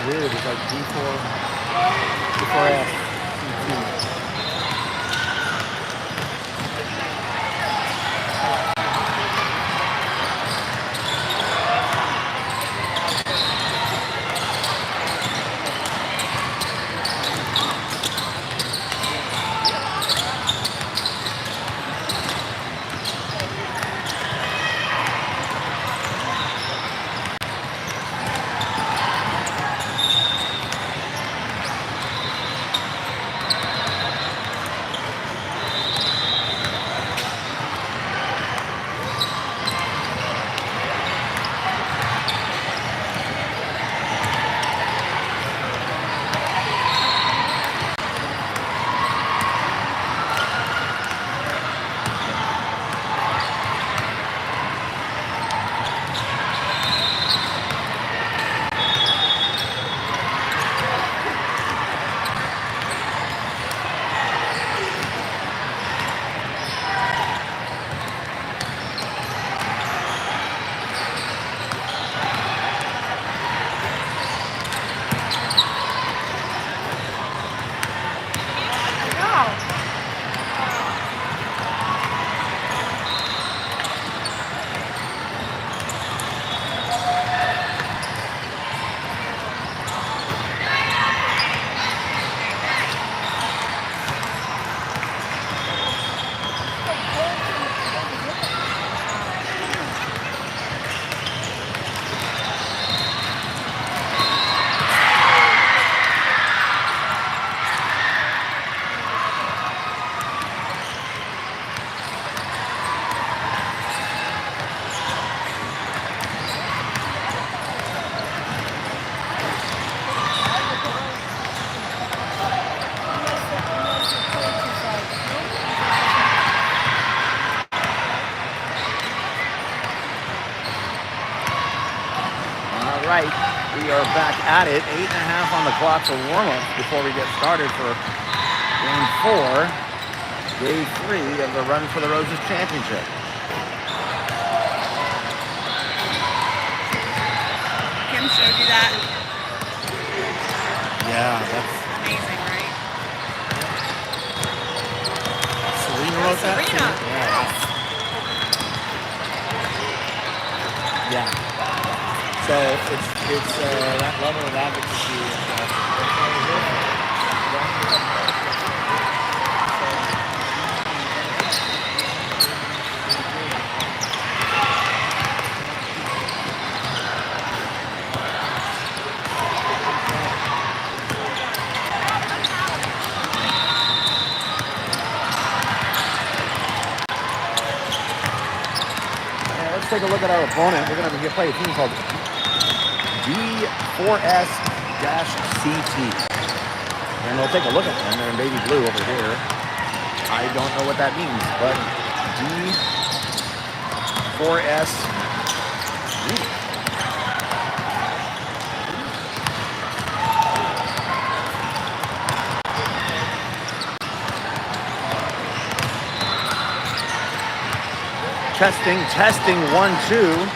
weird. It's like D4S-CT. Right, we are back at it. 8.5 on the clock for warm-up before we get started for Game 4, Day 3 of the Run for the Roses Championship. Kim showed you that? Yeah, that's amazing, right? Serena wrote that? Serena. Yeah. So it's that level of advocacy. Let's take a look at our opponent. We're going to play a team called D4S-CT. And we'll take a look at them. They're in baby blue over here. I don't know what that means, but D4S. Testing, 1, 2.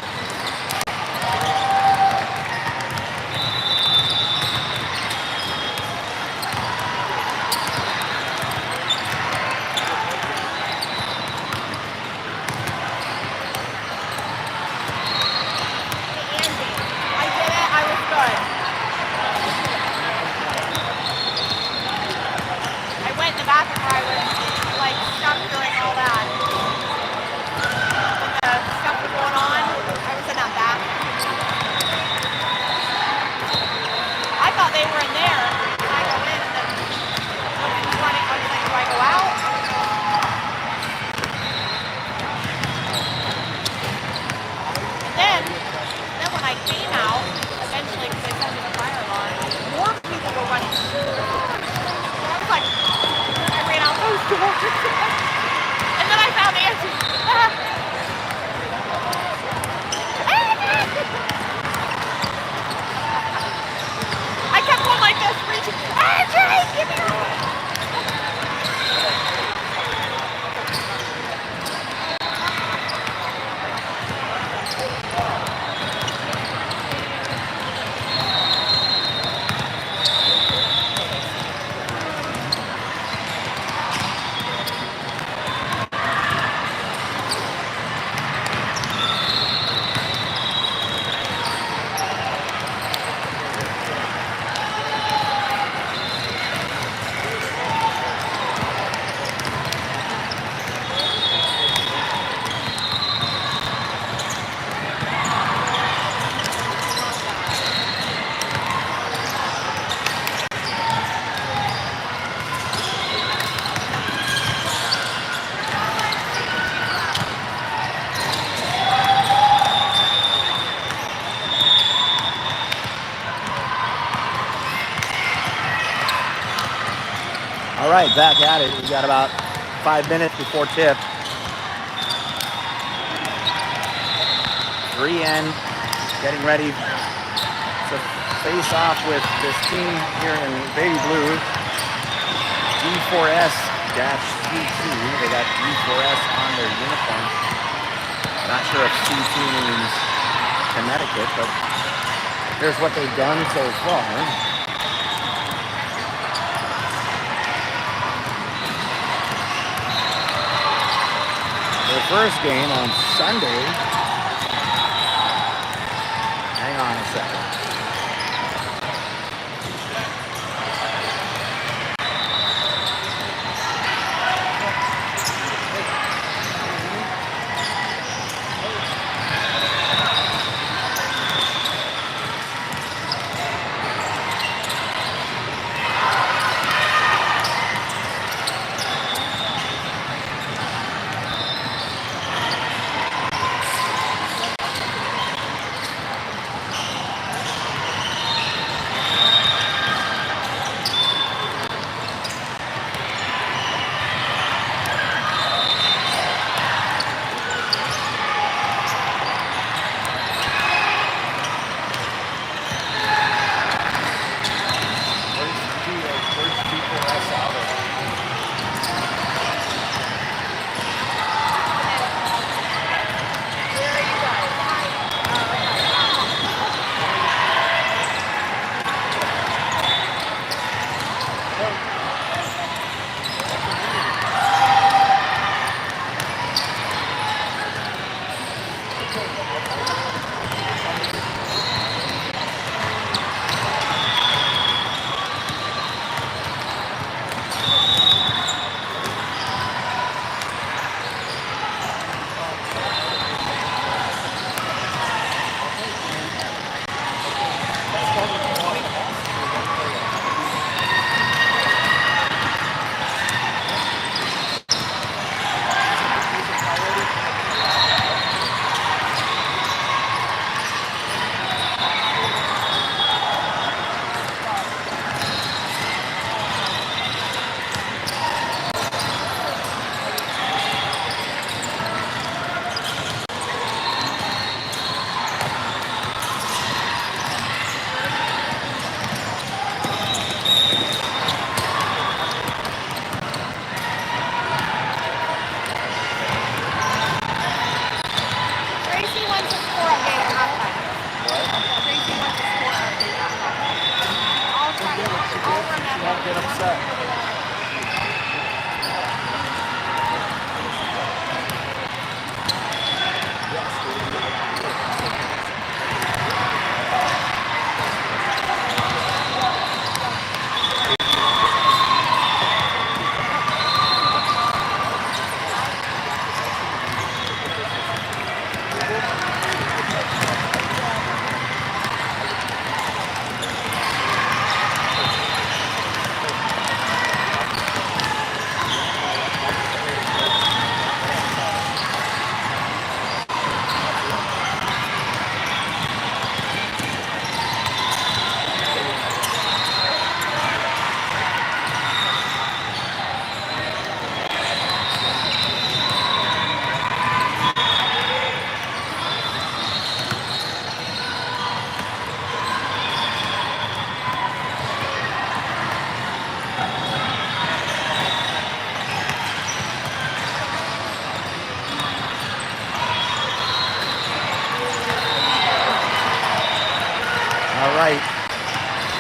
All right, back at it. We got about 5 minutes before tip. 3N getting ready to face off with this team here in baby blue, D4S-CT. They got D4S on their uniform. Not sure if CT means Connecticut, but here's what they've done so far. Their first game on Sunday. Hang on a second.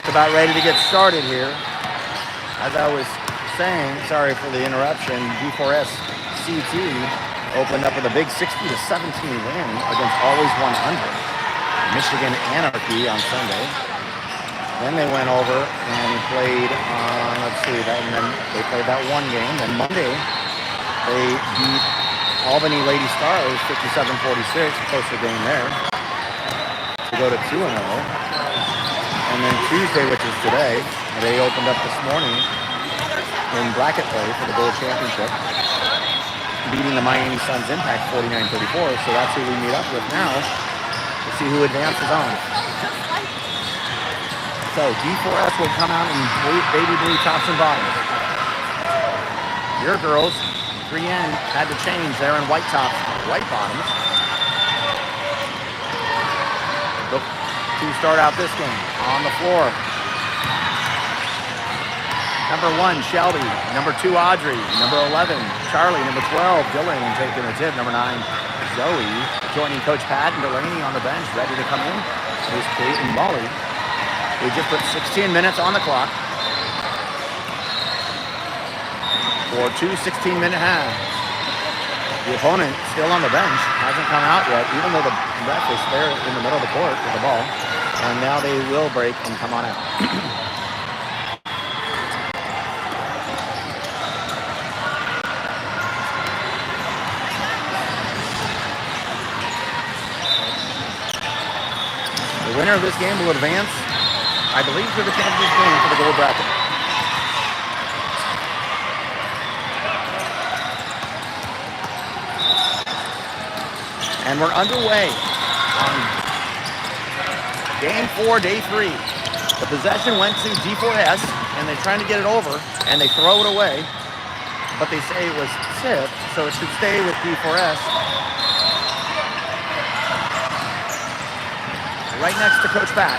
About ready to get started here. As I was saying, sorry for the interruption, D4S-CT opened up with a big 60-17 win against Always 100 Michigan Anarchy on Sunday. Then they went over and played on, let's see, that, and then they played that one game. Then Monday, they beat Albany Lady Stars 57-46, closer game there, to go to 2-0. And then Tuesday, which is today, they opened up this morning in bracket play for the Bowl Championship, beating the Miami Suns Impact 49-34. So that's who we meet up with now to see who advances on. So D4S will come out in baby blue tops and bottoms. Your girls, 3N, had to change. They're in white tops, white bottoms. To start out this game on the floor. Number 1, Shelby. Number 2, Audrey. Number 11, Charlie. Number 12, Dylan, and taking the tip. Number 9, Zoe, joining Coach Pat and Delaney on the bench, ready to come in. Here's Kate and Molly. We just put 16 minutes on the clock for 2 16-minute halves. The opponent still on the bench, hasn't come out yet, even though the ref is there in the middle of the court with the ball. And now they will break and come on out. The winner of this game will advance, I believe, to the championship game for the gold bracket. And we're underway on game 4, day 3. The possession went to D4S, and they're trying to get it over, and they throw it away, but they say it was tipped, so it should stay with D4S. Right next to Coach Pat.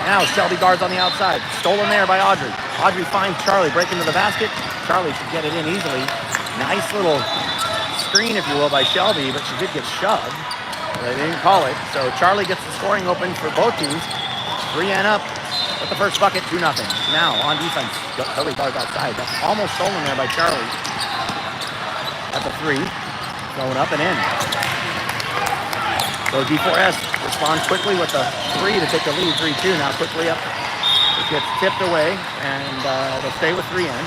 Now Shelby guards on the outside. Stolen there by Audrey. Audrey finds Charlie, breaking to the basket. Charlie should get it in easily. Nice little screen, if you will, by Shelby, but she did get shoved. They didn't call it. So Charlie gets the scoring open for both teams. 3N up with the first bucket, 2-0. Now on defense, Zoe guards outside. That's almost stolen there by Charlie. At the 3. Going up and in. So D4S responds quickly with the 3 to take the lead, 3-2. Now quickly up. It gets tipped away, and they'll stay with 3N.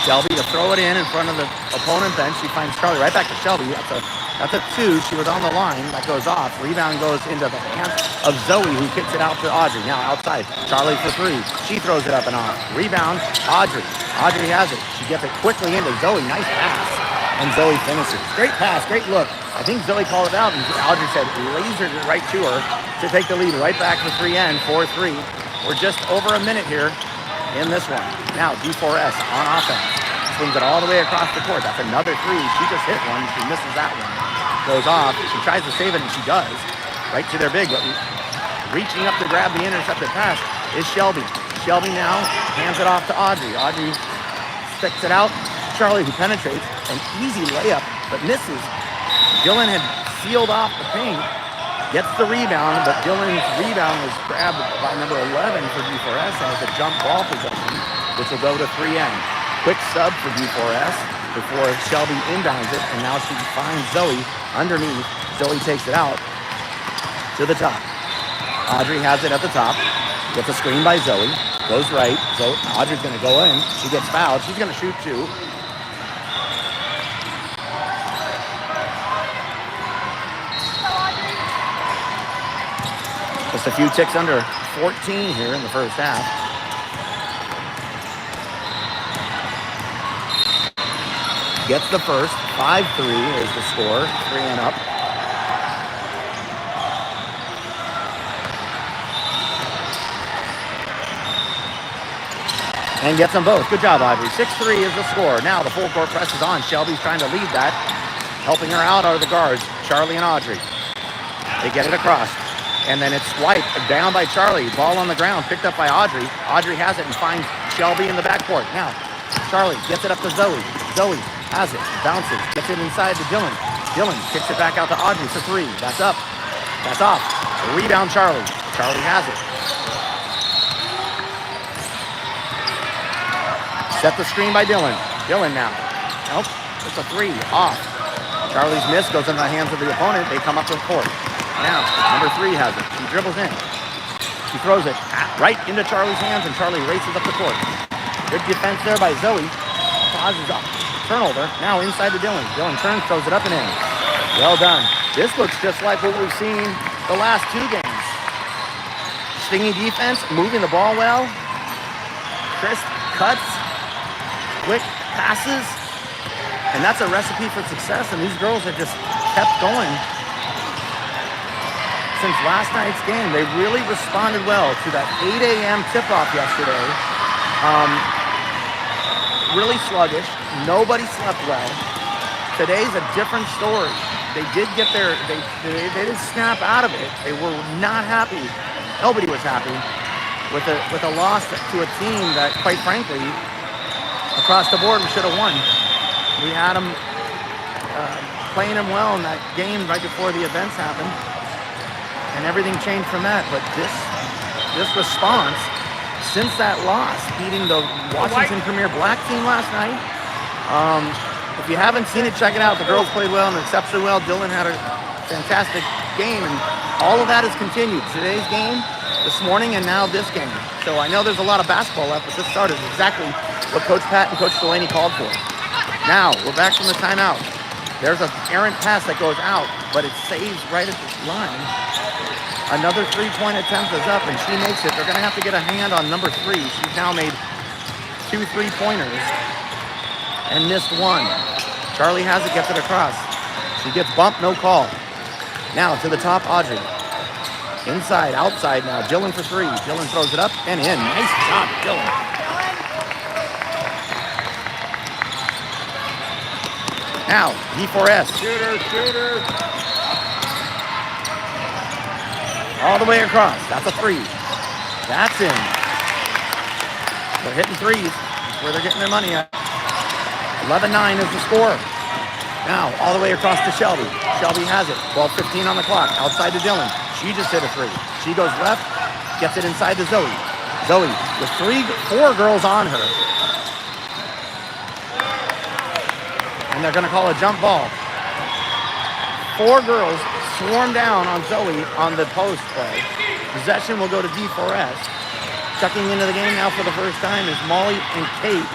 Shelby to throw it in front of the opponent bench. She finds Charlie right back to Shelby. That's a 2. She was on the line. That goes off. Rebound goes into the hands of Zoe, who kicks it out to Audrey. Now outside. Charlie for 3. She throws it up and off. Rebound. Audrey. Audrey has it. She gets it quickly into Zoe. Nice pass. And Zoe finishes. Great pass. Great look. I think Zoe called it out, and Audrey said lasered it right to her to take the lead right back for 3N. 4-3. We're just over a minute here in this one. Now D4S on offense. Swings it all the way across the court. That's another 3. She just hit one. She misses that one. Goes off. She tries to save it, and she does. Right to their big. But reaching up to grab the intercepted pass is Shelby. Shelby now hands it off to Audrey. Audrey sticks it out. Charlie, who penetrates. An easy layup, but misses. Dylan had sealed off the paint. Gets the rebound, but Dylan's rebound was grabbed by number 11 for D4S as a jump ball possession, which will go to 3N. Quick sub for D4S before Shelby inbounds it, and now she finds Zoe underneath. Zoe takes it out to the top. Audrey has it at the top. Gets a screen by Zoe. Goes right. So Audrey's going to go in. She gets fouled. She's going to shoot 2. Just a few ticks under 14 here in the first half. Gets the first. 5-3 is the score. 3N up. And gets them both. Good job, Audrey. 6-3 is the score. Now the full court press is on. Shelby's trying to lead that. Helping her out are the guards, Charlie and Audrey. They get it across. And then it's swiped down by Charlie. Ball on the ground, picked up by Audrey. Audrey has it and finds Shelby in the backcourt. Now, Charlie gets it up to Zoe. Zoe has it, bounces, gets it inside to Dylan. Dylan kicks it back out to Audrey for 3. That's up. That's off. Rebound Charlie. Charlie has it. Set the screen by Dylan. Dylan now. Nope. It's a 3. Off. Charlie's miss goes into the hands of the opponent. They come up to the court. Now, number 3 has it. She dribbles in. She throws it right into Charlie's hands, and Charlie races up the court. Good defense there by Zoe. Pauses up. Turnover. Now inside to Dylan. Dylan turns, throws it up and in. Well done. This looks just like what we've seen the last 2 games. Stingy defense, moving the ball well. Crisp cuts. Quick passes. And that's a recipe for success, and these girls have just kept going since last night's game. They really responded well to that 8 a.m. tip-off yesterday. Really sluggish. Nobody slept well. Today's a different story. They did get their, they didn't snap out of it. They were not happy. Nobody was happy with a loss to a team that, quite frankly, across the board, we should have won. We had them playing them well in that game right before the events happened, and everything changed from that. But this response, since that loss, beating the Washington Premier Black team last night, if you haven't seen it, check it out. The girls played well and exceptionally well. Dylan had a fantastic game, and all of that has continued. Today's game, this morning, and now this game. So I know there's a lot of basketball left, but this started exactly what Coach Pat and Coach Delaney called for. Now, we're back from the timeout. There's an errant pass that goes out, but it saves right at the line. Another three-point attempt is up, and she makes it. They're going to have to get a hand on number 3. She's now made 2 3-pointers and missed 1. Charlie has it, gets it across. She gets bumped, no call. Now to the top, Audrey. Inside, outside now. Dylan for 3. Dylan throws it up and in. Nice job, Dylan. Now, D4S. Shooter. All the way across. That's a 3. That's in. They're hitting threes. That's where they're getting their money at. 11-9 is the score. Now, all the way across to Shelby. Shelby has it. 12:15 on the clock. Outside to Dylan. She just hit a 3. She goes left, gets it inside to Zoe. Zoe with 4 girls on her. And they're going to call a jump ball. 4 girls swarm down on Zoe on the post play. Possession will go to D4S. Checking into the game now for the first time is Molly and Kate.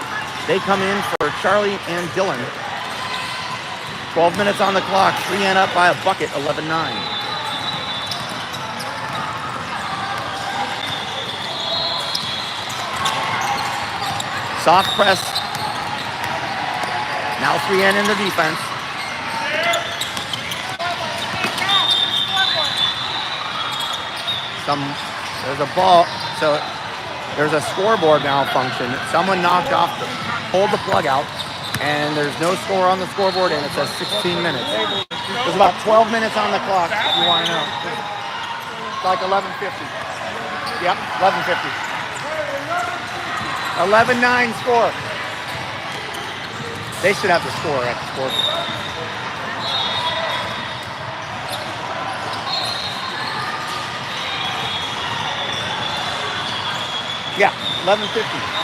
They come in for Charlie and Dylan. 12 minutes on the clock. 3N up by a bucket, 11-9. Soft press. Now 3N in the defense. There's a ball. So there's a scoreboard malfunction. Someone knocked off pulled the plug out, and there's no score on the scoreboard, and it says 16 minutes. There's about 12 minutes on the clock, if you want to know. It's like 11:50. Yep, 11:50. 11-9 score. They should have the score at the scoreboard. Yeah, 11:50.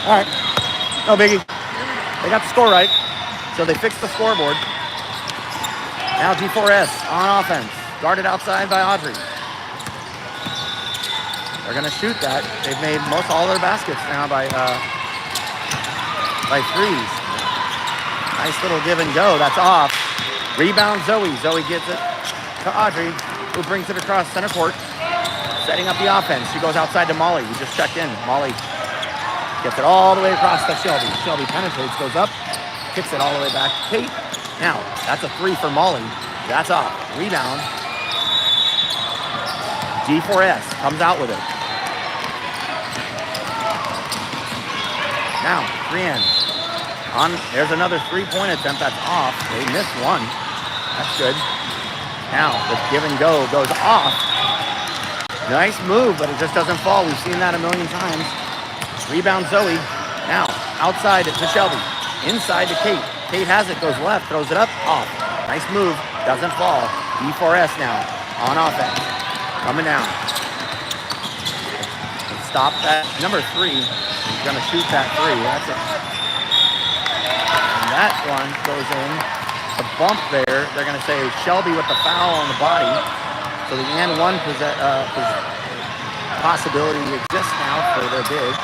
All right, no biggie. They got the score right, so they fixed the scoreboard. Now D4S on offense, guarded outside by Audrey. They're gonna shoot that. They've made most all their baskets now by threes. Nice little give and go. That's off. Rebound Zoe. Zoe gets it to Audrey, who brings it across center court, setting up the offense. She goes outside to Molly. We just checked in. Molly gets it all the way across to Shelby. Shelby penetrates, goes up, kicks it all the way back to Kate. Now, that's a 3 for Molly. That's off. Rebound. D4S comes out with it. Now, 3N. There's another 3-point attempt that's off. They missed 1. That's good. Now, the give and go goes off. Nice move, but it just doesn't fall. We've seen that a million times. Rebound Zoe. Now, outside to Shelby. Inside to Kate. Kate has it, goes left, throws it up, off. Nice move, doesn't fall. D4S now on offense. Coming down. Stop that. Number 3 is going to shoot that 3. That's it. And that one goes in. The bump there, they're going to say Shelby with the foul on the body. So the and 1 possibility exists now for their big.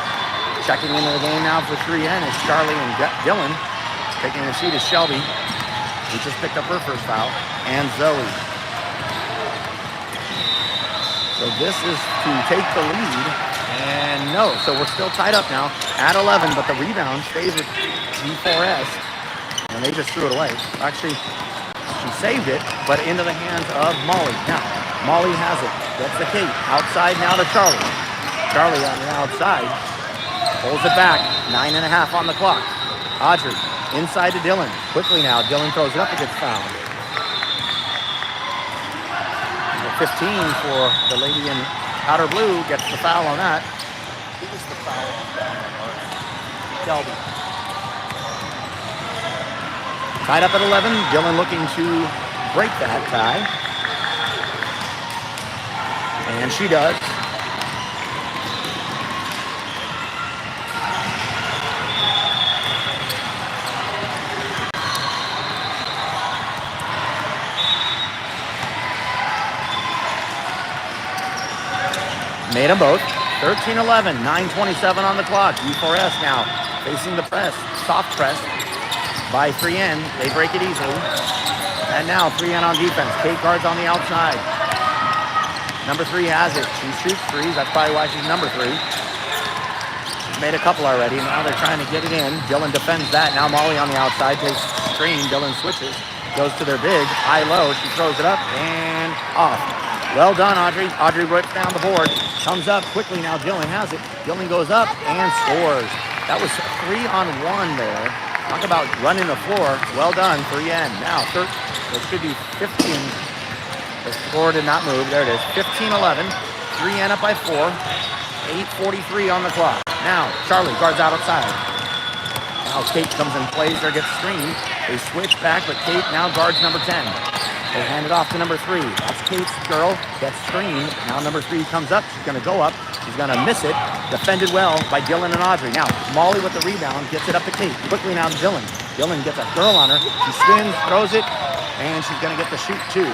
Checking into the game now for 3N is Charlie and Dylan. Taking the seat is Shelby, who just picked up her first foul. and Zoe. So this is to take the lead, and no, so we're still tied up now at 11, but the rebound stays with D4S, and they just threw it away. Actually, she saved it, but into the hands of Molly. Now, Molly has it, gets the Kate, outside now to Charlie. Charlie on the outside, pulls it back, 9.5 on the clock. Audrey, inside to Dylan, quickly now, Dylan throws it up and gets fouled. 15 for the lady in powder blue, gets the foul on that. Who was the foul on that? Shelby. Tied up at 11, Dylan looking to break that tie. And she does. Made them both. 13-11, 9:27 on the clock. D4S now facing the press, soft press by 3N. They break it easily. And now 3N on defense. Kate guards on the outside. Number 3 has it. She shoots threes. That's probably why she's number 3. She's made a couple already. Now they're trying to get it in. Dylan defends that. Now Molly on the outside takes screen. Dylan switches. Goes to their big. High-low. She throws it up and off. Well done, Audrey. Audrey rips down the board. Comes up quickly now. Dylan has it. Dylan goes up and scores. That was 3-on-1 there. Talk about running the floor. Well done, 3N. Now, it should be 15. The score did not move. There it is. 15-11. 3N up by 4. 8:43 on the clock. Now, Charlie guards outside. Now, Kate comes and plays there, gets screened. They switch back, but Kate now guards number 10. They hand it off to number 3. That's Kate's girl. Gets screened. Now number 3 comes up. She's going to go up. She's going to miss it. Defended well by Dylan and Audrey. Now Molly with the rebound. Gets it up to Kate. Quickly now to Dylan. Dylan gets a girl on her. She spins, throws it, and she's going to get the shoot 2.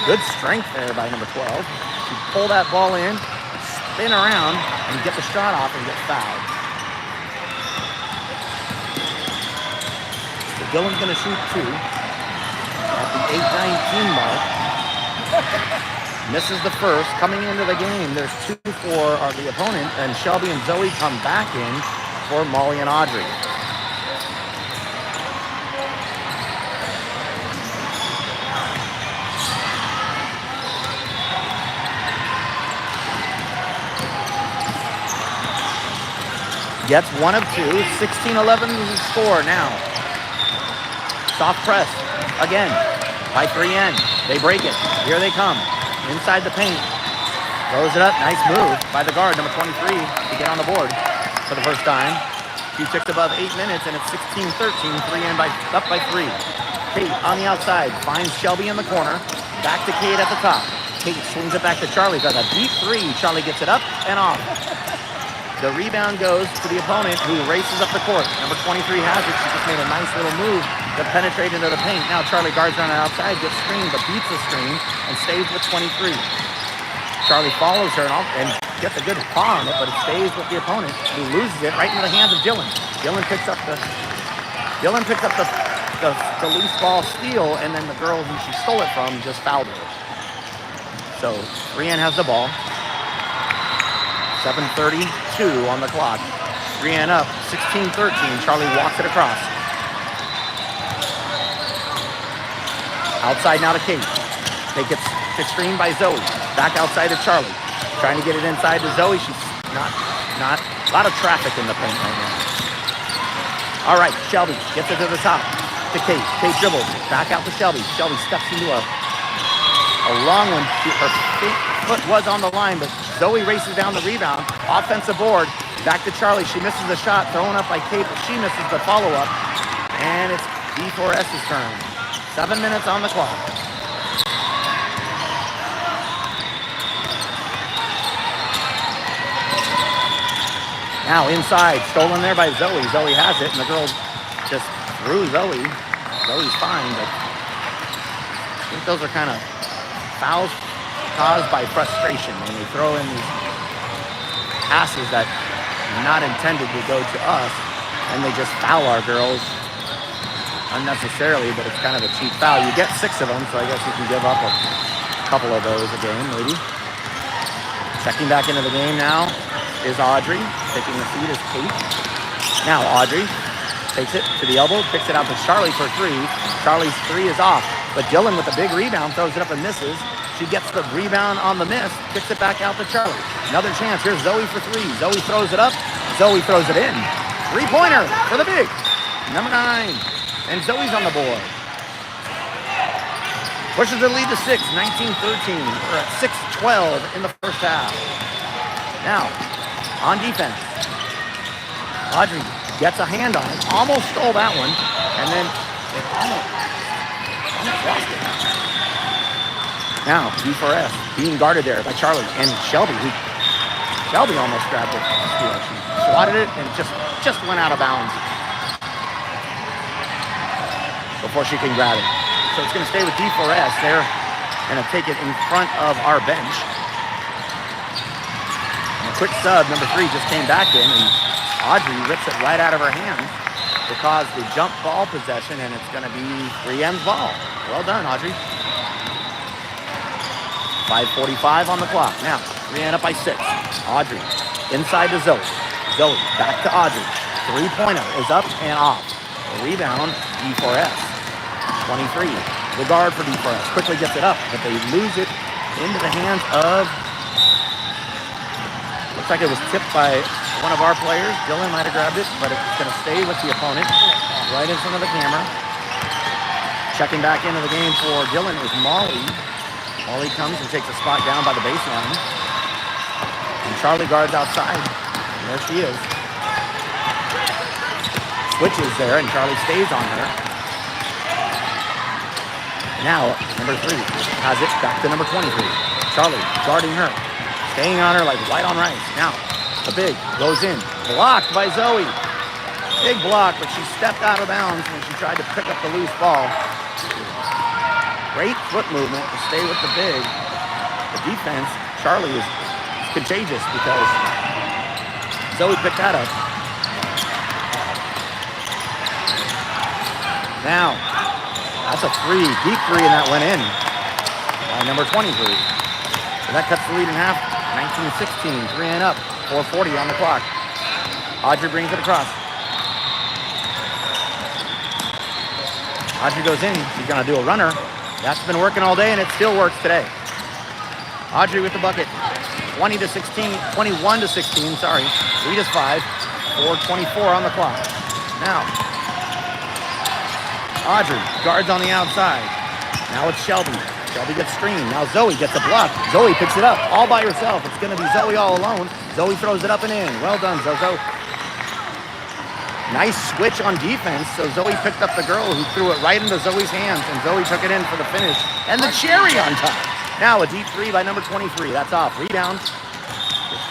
Good strength there by number 12. She pull that ball in, spin around, and get the shot off and get fouled. So Dylan's going to shoot 2. At the 8:19 mark. Misses the first. Coming into the game, there's 2 for the opponent, and Shelby and Zoe come back in for Molly and Audrey. Gets 1 of 2. 16-11 is the score now. Soft press. Again, by 3N. They break it. Here they come. Inside the paint. Throws it up. Nice move by the guard, number 23, to get on the board for the first time. Few ticks above 8 minutes, and it's 16-13. 3N up by 3. Kate on the outside. Finds Shelby in the corner. Back to Kate at the top. Kate swings it back to Charlie. Does a deep 3. Charlie gets it up and off. The rebound goes to the opponent, who races up the court. Number 23 has it. She just made a nice little move to penetrate into the paint. Now Charlie guards on the outside, gets screened, but beats the screen and stays with 23. Charlie follows her and gets a good paw on it, but it stays with the opponent, who loses it right into the hands of Dylan. Dylan picks up the loose ball steal, and then the girl who she stole it from just fouled her. So 3N has the ball. 7:32 on the clock. 3N up, 16-13. Charlie walks it across. Outside now to Kate. Kate gets screened by Zoe. Back outside to Charlie. Trying to get it inside to Zoe. She's not. A lot of traffic in the paint right now. All right, Shelby gets it to the top to Kate. Kate dribbles. Back out to Shelby. Shelby steps into a long one. Her foot was on the line, but Zoe races down the rebound. Offensive board. Back to Charlie. She misses the shot. Thrown up by Kate, but she misses the follow-up. And it's D4S's turn. 7 minutes on the clock. Now inside. Stolen there by Zoe. Zoe has it, and the girl just threw Zoe. Zoe's fine, but I think those are kind of fouls caused by frustration when they throw in these passes that are not intended to go to us, and they just foul our girls unnecessarily, but it's kind of a cheap foul. You get 6 of them, so I guess you can give up a couple of those a game, maybe. Checking back into the game now is Audrey. Taking the feed is Kate. Now Audrey takes it to the elbow, kicks it out to Charlie for 3. Charlie's 3 is off, but Dylan with a big rebound throws it up and misses. She gets the rebound on the miss, kicks it back out to Charlie. Another chance. Here's Zoe for 3. Zoe throws it up. Zoe throws it in. 3-pointer for the big. Number 9. And Zoe's on the board. Pushes the lead to 6, 19-13. We're at 6-12 in the first half. Now, on defense, Audrey gets a hand on it. Almost stole that one. And then it almost lost it. Now, D4S being guarded there by Charlie and Shelby, who Shelby almost grabbed it. She swatted it and just went out of bounds before she can grab it. So it's going to stay with D4S. They're going to take it in front of our bench. And a quick sub, number 3, just came back in, and Audrey rips it right out of her hands to cause the jump ball possession, and it's going to be 3N's ball. Well done, Audrey. 5:45 on the clock. Now, 3N up by 6. Audrey inside to Zoe. Zoe back to Audrey. 3-pointer is up and off. The rebound, D4S. 23. The guard for D4S quickly gets it up, but they lose it into the hands of, looks like it was tipped by one of our players. Dylan might have grabbed it, but it's going to stay with the opponent right in front of the camera. Checking back into the game for Dylan is Molly. Molly comes and takes a spot down by the baseline. And Charlie guards outside. And there she is. Switches there, and Charlie stays on her. Now, number 3 has it back to number 23. Charlie guarding her. Staying on her like white on rice. Now, the big goes in. Blocked by Zoe. Big block, but she stepped out of bounds when she tried to pick up the loose ball. Great foot movement to stay with the big. The defense, Charlie is contagious because Zoe picked that up. Now, that's a 3, deep 3, and that went in by number 23. So that cuts the lead in half, 19-16, 3N up, 4:40 on the clock. Audrey brings it across. Audrey goes in, she's gonna do a runner. That's been working all day, and it still works today. Audrey with the bucket. 21-16, sorry. Lead is 5. 4:24 on the clock. Now, Audrey guards on the outside. Now it's Shelby. Shelby gets screened. Now Zoe gets a block. Zoe picks it up all by herself. It's going to be Zoe all alone. Zoe throws it up and in. Well done, Zozo. Nice switch on defense. So Zoe picked up the girl who threw it right into Zoe's hands, and Zoe took it in for the finish. And the cherry on top. Now a deep 3 by number 23. That's off. Rebound. It's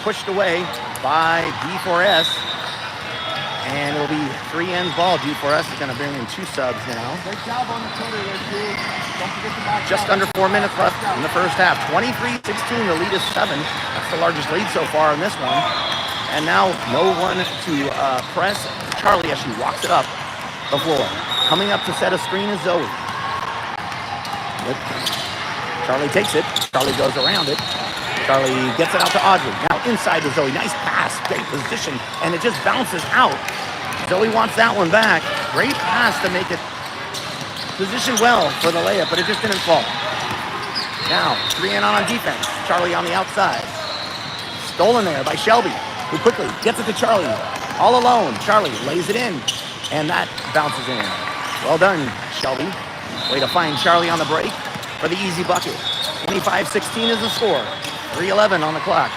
pushed away by D4S. And it'll be 3N's ball. D4S is going to bring in 2 subs now. Great job on the cutter there, too. Don't forget the back. Just under 4 minutes left in the first half. 23-16, the lead is 7. That's the largest lead so far in this one. And now no one to press Charlie as she walks it up the floor. Coming up to set a screen is Zoe. Charlie takes it. Charlie goes around it. Charlie gets it out to Audrey. Now inside to Zoe. Nice pass. Great position. And it just bounces out. Zoe wants that one back. Great pass to make it position well for the layup, but it just didn't fall. Now, 3N on defense. Charlie on the outside. Stolen there by Shelby, who quickly gets it to Charlie. All alone. Charlie lays it in, and that bounces in. Well done, Shelby. Way to find Charlie on the break for the easy bucket. 25-16 is the score. 3:11 on the clock.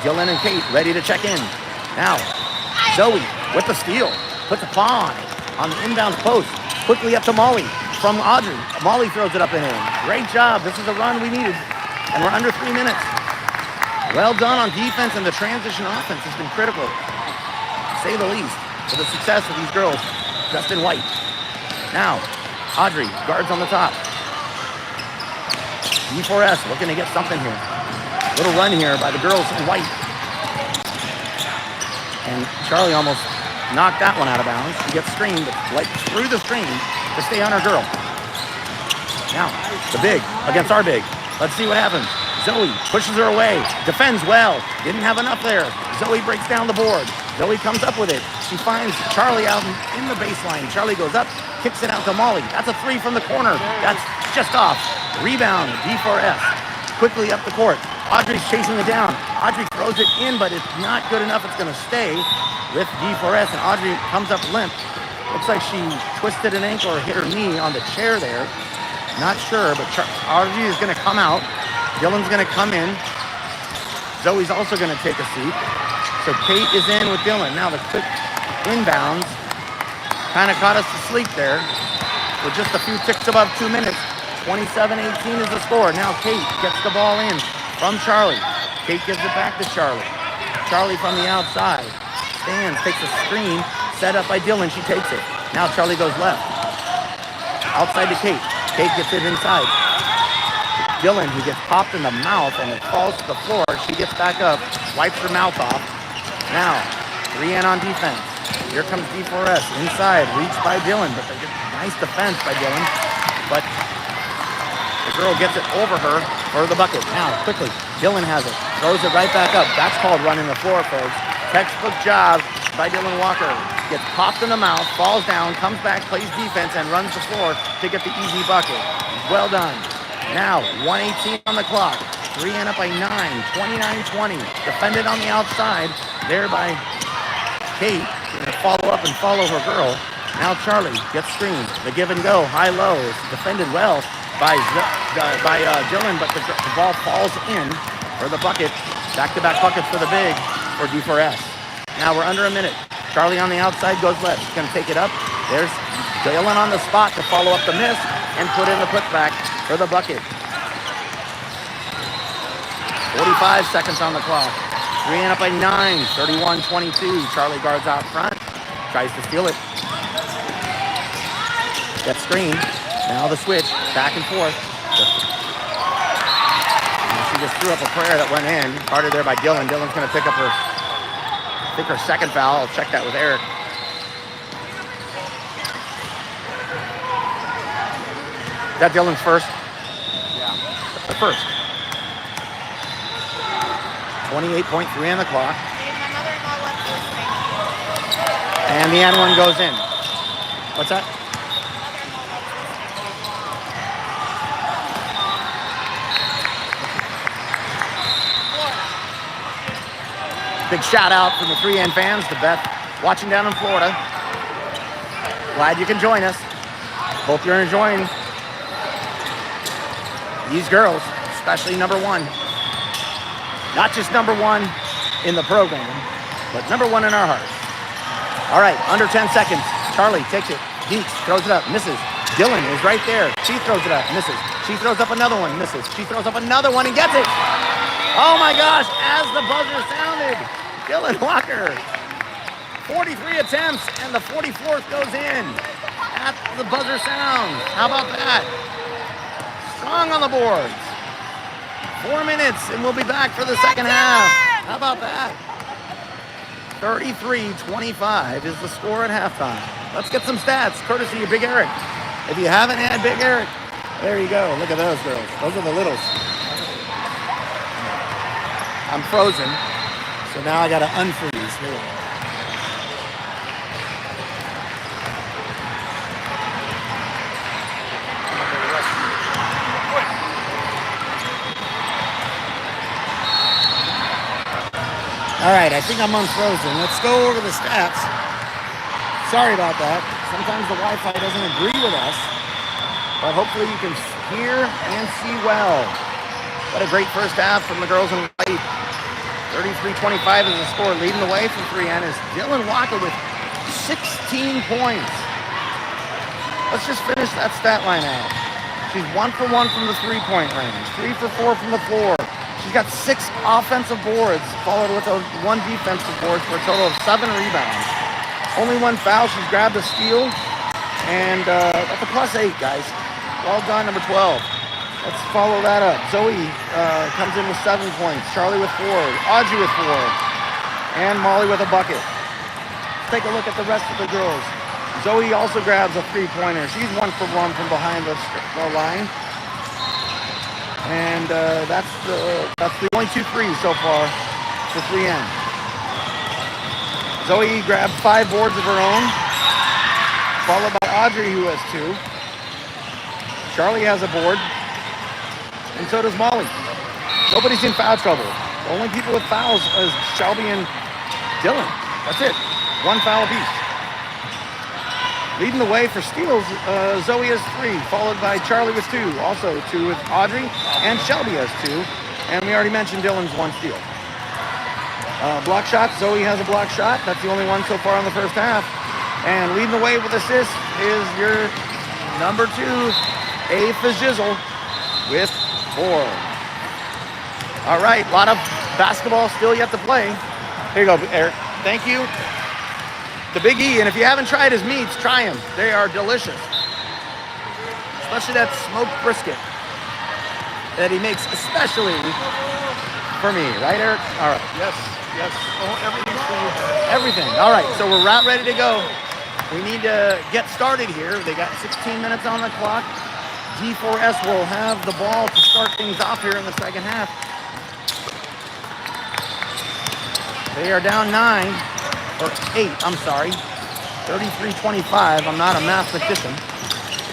Dylan and Kate ready to check in. Now, Zoe with the steal. Puts a paw on the inbound post. Quickly up to Molly from Audrey. Molly throws it up and in. Great job. This is the run we needed. And we're under 3 minutes. Well done on defense, and the transition offense has been critical, to say the least, for the success of these girls dressed in white. Now, Audrey guards on the top. D4S looking to get something here. Little run here by the girls in white. And Charlie almost knocked that one out of bounds. She gets screened, like through the screen, to stay on her girl. Now, the big against our big. Let's see what happens. Zoe pushes her away, defends well, didn't have enough there. Zoe breaks down the board. Zoe comes up with it. She finds Charlie out in the baseline. Charlie goes up, kicks it out to Molly. That's a three from the corner. That's just off. Rebound, D4S. Quickly up the court. Audrey's chasing it down. Audrey throws it in, but it's not good enough. It's gonna stay with D4S, and Audrey comes up limp. Looks like she twisted an ankle or hit her knee on the chair there. Not sure, but Audrey is gonna come out. Dylan's gonna come in. Zoe's also gonna take a seat. So Kate is in with Dylan. Now the quick inbounds kind of caught us asleep there. We're just a few ticks above 2 minutes. 27-18 is the score. Now Kate gets the ball in from Charlie. Kate gives it back to Charlie. Charlie from the outside. Stands, takes a screen, set up by Dylan. She takes it. Now Charlie goes left. Outside to Kate. Kate gets it inside. Dylan, who gets popped in the mouth and it falls to the floor. She gets back up, wipes her mouth off. Now, 3N on defense. Here comes D4S inside, reached by Dylan, but they get nice defense by Dylan. But the girl gets it over her for the bucket. Now, quickly, Dylan has it, throws it right back up. That's called running the floor, folks. Textbook job by Dylan Walker. Gets popped in the mouth, falls down, comes back, plays defense, and runs the floor to get the easy bucket. Well done. Now, 1:18 on the clock. 3N up by 9, 29-20. Defended on the outside there by Kate. Gonna follow up and follow her girl. Now Charlie gets screened. The give and go, high-low, is defended well by Dylan, but the ball falls in for the bucket. Back-to-back buckets for the big for D4S. Now we're under a minute. Charlie on the outside goes left. She's gonna take it up. There's Dylan on the spot to follow up the miss and put in the putback for the bucket. 45 seconds on the clock. 3N up by 9, 31-22. Charlie guards out front, tries to steal it. Gets screened. Now the switch, back and forth. She just threw up a prayer that went in. Guarded there by Dylan. Dylan's gonna pick up her, I think her second foul. I'll check that with Eric. Is that Dylan's first? Yeah. The first. 28.3 on the clock. My mother-in-law left listening. And the N one goes in. What's that? Big shout out from the 3N fans to Beth watching down in Florida. Glad you can join us. Hope you're enjoying these girls, especially number one. Not just number one in the program, but number one in our hearts. All right, under 10 seconds. Charlie takes it, deeks, throws it up, misses. Dylan is right there. She throws it up, misses. She throws up another one, misses. She throws up another one and gets it. Oh my gosh, as the buzzer sounded, Dylan Walker. 43 attempts and the 44th goes in at the buzzer sound. How about that? Strong on the boards. 4 minutes and we'll be back for the second half. How about that? 33-25 is the score at halftime. Let's get some stats, courtesy of Big Eric. If you haven't had Big Eric, there you go. Look at those girls. Those are the littles. I'm frozen, so now I gotta unfreeze. Here we go. All right, I think I'm unfrozen. Let's go over the stats. Sorry about that. Sometimes the Wi-Fi doesn't agree with us, but hopefully you can hear and see well. What a great first half from the girls in white. 33-25 is the score. Leading the way from 3N is Dylan Walker with 16 points. Let's just finish that stat line out. She's 1 for 1 from the three-point range, 3 for 4 from the floor. She's got 6 offensive boards, followed with 1 defensive board for a total of 7 rebounds. Only 1 foul. She's grabbed a steal, and that's a +8, guys. Well done, number 12. Let's follow that up. Zoe comes in with 7 points. Charlie with 4. Audrey with 4. And Molly with a bucket. Let's take a look at the rest of the girls. Zoe also grabs a three-pointer. She's 1 for 1 from behind the line. And that's the only 2 threes so far for 3N. Zoe grabbed 5 boards of her own, followed by Audrey, who has 2. Charlie has a board, and so does Molly. Nobody's in foul trouble. The only people with fouls is Shelby and Dylan. That's it. 1 foul apiece. Leading the way for steals, Zoe has 3, followed by Charlie with 2. Also 2 with Audrey, and Shelby has 2. And we already mentioned Dylan's 1 steal. Block shots, Zoe has a block shot. That's the only one so far in the first half. And leading the way with assists is your number 2, A Fajizzle, with 4. All right, a lot of basketball still yet to play. Here you go, Eric. Thank you. The Big E, and if you haven't tried his meats, try them. They are delicious. Especially that smoked brisket that he makes especially for me. Right, Eric? All right. Yes. Oh, everything's for you. Everything. All right, so we're about ready to go. We need to get started here. They got 16 minutes on the clock. D4S will have the ball to start things off here in the second half. They are down 9, or 8, I'm sorry. 33-25, I'm not a mathematician.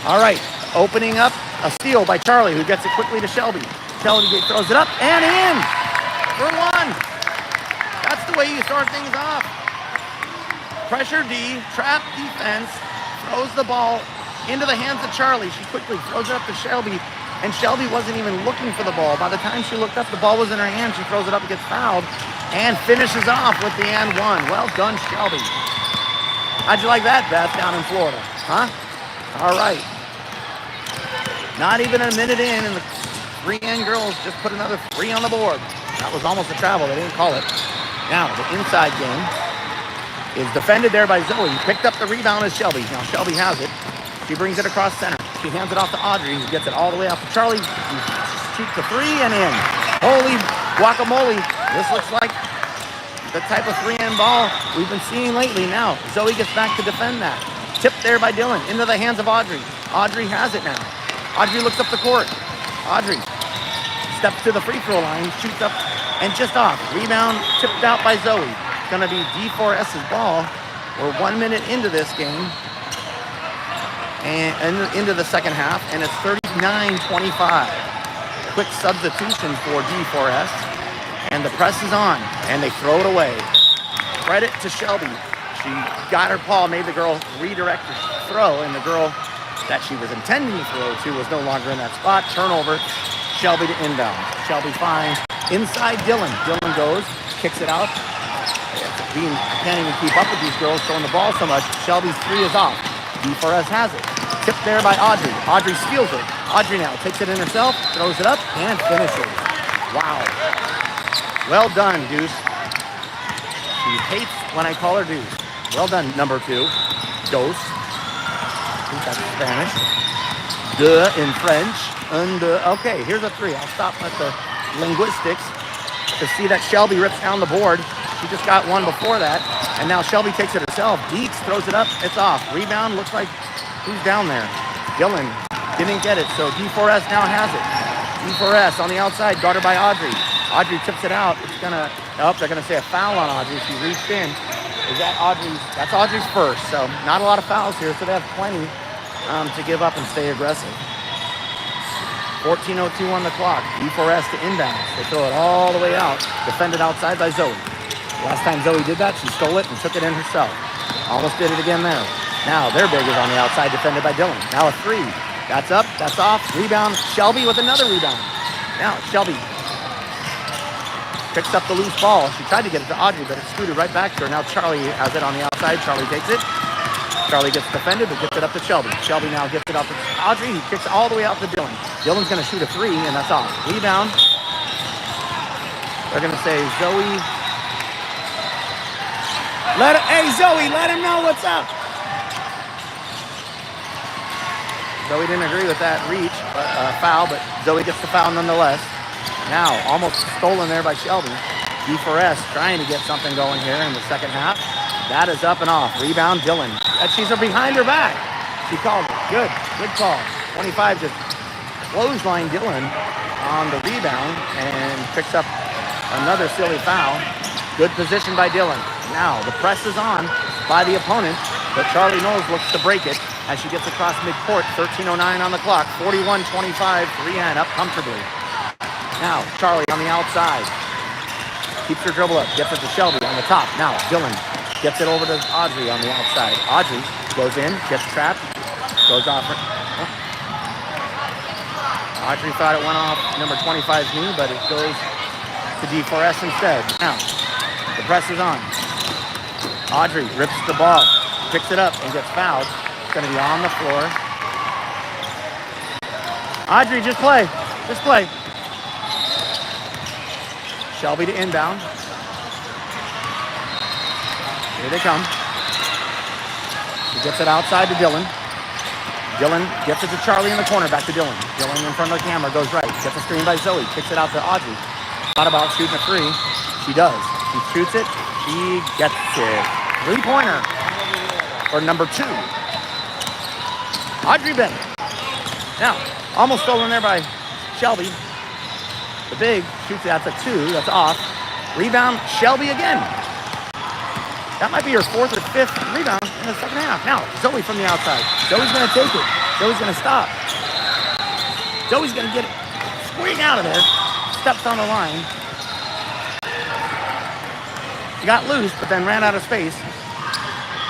All right, opening up a steal by Charlie, who gets it quickly to Shelby. Shelby throws it up and in for 1. That's the way you start things off. Pressure D, trap defense, throws the ball into the hands of Charlie. She quickly throws it up to Shelby, and Shelby wasn't even looking for the ball. By the time she looked up, the ball was in her hand. She throws it up and gets fouled, and finishes off with the and 1. Well done, Shelby. How'd you like that, Beth, down in Florida? Huh? All right. Not even a minute in, and the 3N girls just put another 3 on the board. That was almost a travel. They didn't call it. Now, the inside game is defended there by Zoe. Picked up the rebound as Shelby. Now, Shelby has it. She brings it across center. She hands it off to Audrey, who gets it all the way out to Charlie. She shoots the 3 and in. Holy guacamole. This looks like the type of 3N ball we've been seeing lately. Now, Zoe gets back to defend that. Tipped there by Dylan into the hands of Audrey. Audrey has it now. Audrey looks up the court. Audrey steps to the free throw line, shoots up and just off. Rebound tipped out by Zoe. It's going to be D4S's ball. We're 1 minute into this game and into the second half, and it's 39-25. Quick substitution for D4S, and the press is on, and they throw it away. Credit to Shelby. She got her ball, made the girl redirect her throw, and the girl that she was intending to throw to was no longer in that spot. Turnover, Shelby to inbound. Shelby finds inside Dylan. Dylan goes, kicks it out. I can't even keep up with these girls throwing the ball so much. Shelby's 3 is off. D4S has it. Tipped there by Audrey. Audrey steals it. Audrey now takes it in herself, throws it up, and finishes. Wow. Well done, Deuce. She hates when I call her Deuce. Well done, number 2. Dos. I think that's Spanish. De in French. And okay, here's a 3. I'll stop at the linguistics to see that Shelby rips down the board. She just got one before that, and now Shelby takes it herself. Deeks throws it up. It's off. Rebound looks like who's down there? Dylan didn't get it, so D4S now has it. D4S on the outside, guarded by Audrey. Audrey tips it out. It's gonna. Oh, they're gonna say a foul on Audrey. She reached in. Is that Audrey's? That's Audrey's first. So not a lot of fouls here, so they have plenty to give up and stay aggressive. 14:02 on the clock. D4S to inbound. They throw it all the way out. Defended outside by Zoe. Last time Zoe did that, she stole it and took it in herself. Almost did it again there. Now their big is on the outside, defended by Dylan. Now a 3. That's up, that's off. Rebound, Shelby with another rebound. Now Shelby picks up the loose ball. She tried to get it to Audrey, but it scooted right back to her. Now Charlie has it on the outside. Charlie takes it. Charlie gets defended, but gets it up to Shelby. Shelby now gets it up to Audrey. He kicks all the way out to Dylan. Dylan's going to shoot a 3, and that's off. Rebound. They're going to say Zoe. Hey, Zoe, let him know what's up. Zoe didn't agree with that reach, foul, but Zoe gets the foul nonetheless. Now, almost stolen there by Shelby. D4S trying to get something going here in the second half. That is up and off. Rebound, Dylan. she's behind her back. She called it. Good call. 25 just clothesline Dylan on the rebound and picks up another silly foul. Good position by Dylan. Now the press is on by the opponent, but Charlie Knowles looks to break it as she gets across midcourt. 13:09 on the clock. 41-25. Rian up comfortably. Now Charlie on the outside. Keeps her dribble up. Gets it to Shelby on the top. Now Dylan gets it over to Audrey on the outside. Audrey goes in, gets trapped, goes off. Audrey thought it went off number 25's knee, but it goes to D4S instead. Now, the press is on. Audrey rips the ball, picks it up, and gets fouled. It's going to be on the floor. Audrey, just play. Just play. Shelby to inbound. Here they come. She gets it outside to Dylan. Dylan gets it to Charlie in the corner, back to Dylan. Dylan in front of the camera, goes right. Gets a screen by Zoe, kicks it out to Audrey. Thought about shooting a three. She does. She shoots it. She gets it. Three-pointer for number 2. Audrey Bennett. Now, almost stolen there by Shelby. The big shoots it. That's a 2. That's off. Rebound, Shelby again. That might be her 4th or 5th rebound in the second half. Now, Zoe from the outside. Zoe's going to take it. Zoe's going to stop. Zoe's going to get it. Squeaking out of there. Steps on the line. She got loose, but then ran out of space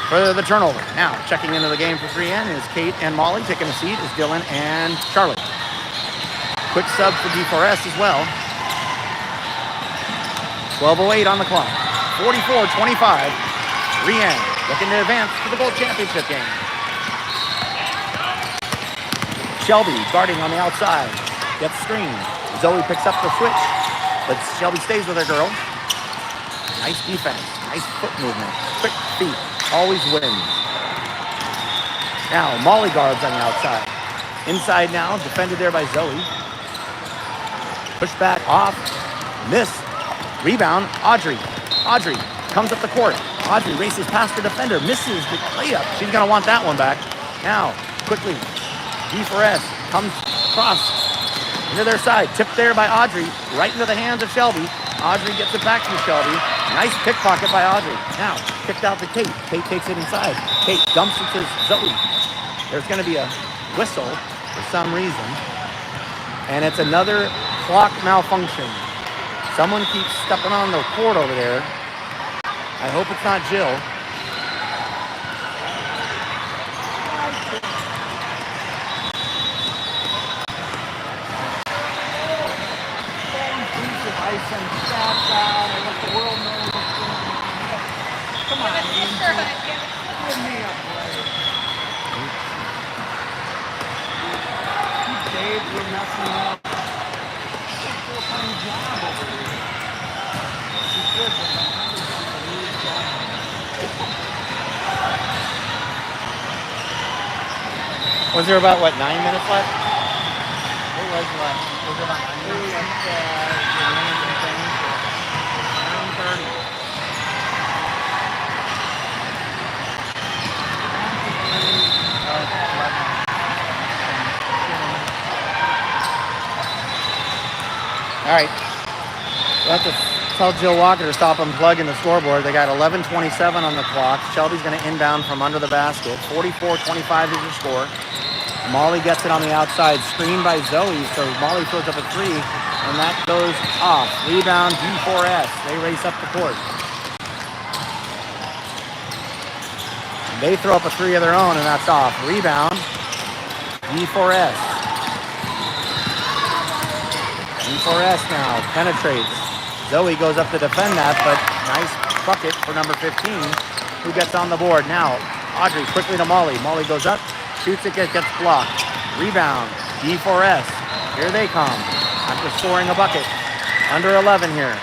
for the turnover. Now, checking into the game for 3N is Kate and Molly. Taking a seat is Dylan and Charlie. Quick sub for D4S as well. 12:08 on the clock. 44-25. Rian looking to advance to the gold championship game. Shelby guarding on the outside. Gets screened. Zoe picks up the switch, but Shelby stays with her girl. Nice defense. Nice foot movement. Quick feet. Always wins. Now Molly guards on the outside. Inside now, defended there by Zoe. Push back off. Miss. Rebound. Audrey. Audrey comes up the court. Audrey races past the defender, misses the layup. She's going to want that one back. Now, quickly, D4S comes across into their side. Tipped there by Audrey, right into the hands of Shelby. Audrey gets it back to Shelby. Nice pickpocket by Audrey. Now, kicked out to Kate. Kate takes it inside. Kate dumps it to Zoe. There's going to be a whistle for some reason. And it's another clock malfunction. Someone keeps stepping on the court over there. I hope it's not Jill. Come on, Give me a break. Dave, you're messing up. It's a full-time job over here. You should, but Was there about, 9 minutes left? What was left? Was it about 9 minutes left? 9:30. All right. We'll have to tell Jill Walker to stop unplugging the scoreboard. They got 11:27 on the clock. Shelby's going to inbound from under the basket. 44-25 is your score. Molly gets it on the outside, screened by Zoe, so Molly throws up a 3, and that goes off. Rebound, D4S. They race up the court. They throw up a 3 of their own, and that's off. Rebound, D4S. D4S now penetrates. Zoe goes up to defend that, but nice bucket for number 15, who gets on the board. Now, Audrey quickly to Molly. Molly goes up. Shoots it, gets blocked. Rebound, D4S. Here they come after scoring a bucket. Under 11 here.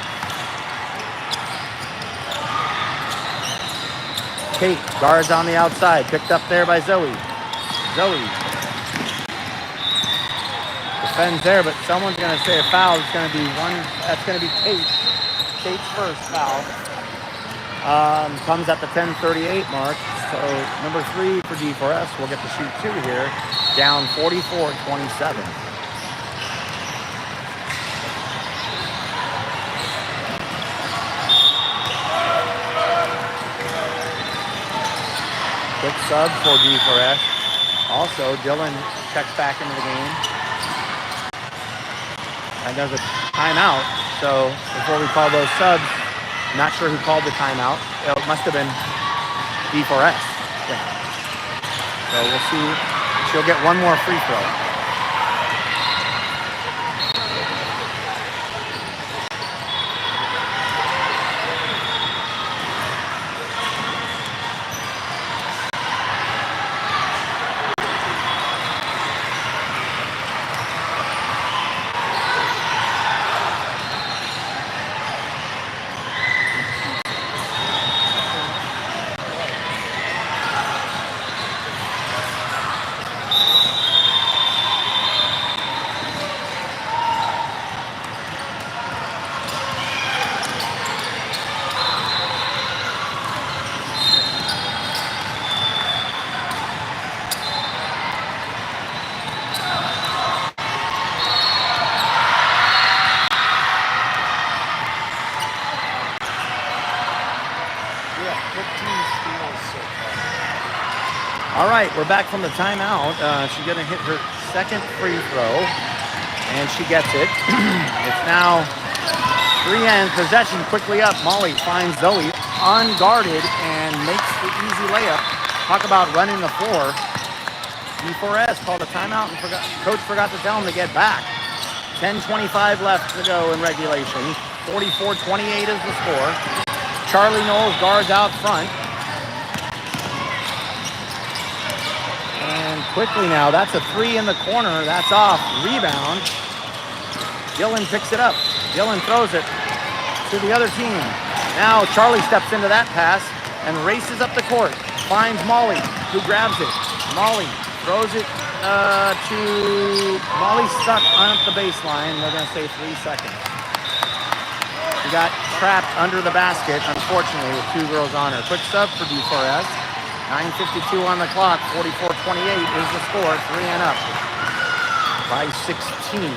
Kate guards on the outside. Picked up there by Zoe. Zoe defends there, but someone's going to say a foul. It's going to be one. That's going to be Kate. Kate's first foul. Comes at the 10:38 mark. So number 3 for D4S will get to shoot 2 here, down 44-27. Quick sub for D4S. Also, Dylan checks back into the game. And there's a timeout. So before we call those subs, not sure who called the timeout. It must have been D4S. Yeah. So we'll see. She'll get one more free throw. All right, we're back from the timeout. She's going to hit her second free throw, and she gets it. It's now 3-end possession. Quickly up, Molly finds Zoe unguarded and makes the easy layup. Talk about running the floor. D4S called a timeout, and coach forgot to tell him to get back. 10:25 left to go in regulation. 44-28 is the score. Charlie Knowles guards out front. And quickly now, that's a 3 in the corner. That's off. Rebound. Dylan picks it up. Dylan throws it to the other team. Now Charlie steps into that pass and races up the court. Finds Molly, who grabs it. Molly throws it to Molly, stuck on the baseline. We're going to say 3 seconds. She got trapped under the basket, unfortunately, with 2 girls on her. Quick sub for D4S. 9:52 on the clock. 44-28 is the score. 3 and up by 16.